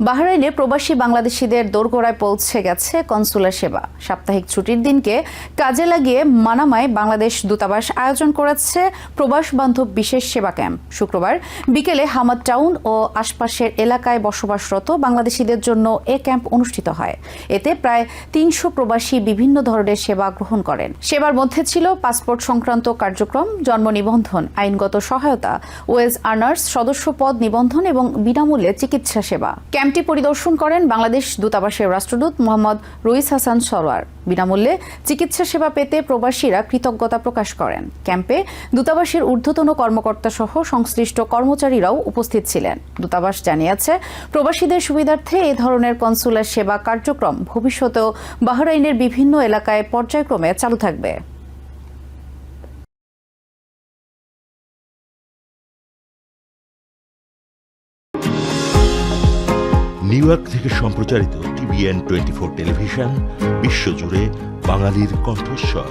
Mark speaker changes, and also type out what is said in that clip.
Speaker 1: বাহরাইনে প্রবাসী বাংলাদেশিদের দোরগোড়ায় পৌঁছে গেছে কনসুলার সেবা। সাপ্তাহিক ছুটির দিনকে কাজে লাগিয়ে মানামায় বাংলাদেশ দূতাবাস আয়োজন করেছে প্রবাস বান্ধব বিশেষ সেবা ক্যাম্প। শুক্রবার বিকেলে হামাদ টাউন ও আশপাশের এলাকায় বসবাসরত বাংলাদেশিদের জন্য এ ক্যাম্প অনুষ্ঠিত হয়। এতে প্রায় ৩০০ প্রবাসী বিভিন্ন ধরনের সেবা গ্রহণ করেন। সেবার মধ্যে ছিল পাসপোর্ট সংক্রান্ত কার্যক্রম, জন্ম নিবন্ধন, আইনগত সহায়তা, ওয়েজ আর্নার্স সদস্য পদ নিবন্ধন এবং বিনামূল্যে চিকিৎসা সেবা। ক্যাম্পটি পরিদর্শন করেন বাংলাদেশ দূতাবাসের রাষ্ট্রদূত মোহাম্মদ রইস হাসান সরওয়ার। বিনামূল্যে চিকিৎসা সেবা পেতে প্রবাসীরা কৃতজ্ঞতা প্রকাশ করেন। ক্যাম্পে দূতাবাসের ঊর্ধ্বতন কর্মকর্তা সহ সংশ্লিষ্ট কর্মচারীরাও উপস্থিত ছিলেন। দূতাবাস জানিয়েছে, প্রবাসীদের সুবিধার্থে এ ধরনের কনসুলার সেবা কার্যক্রম ভবিষ্যতেও বাহরাইনের বিভিন্ন এলাকায় পর্যায়ক্রমে চালু থাকবে।
Speaker 2: নিউ ইয়র্ক থেকে সম্প্রচারিত TVN 24 টেলিভিশন বিশ্বজুড়ে বাঙালির কণ্ঠস্বর।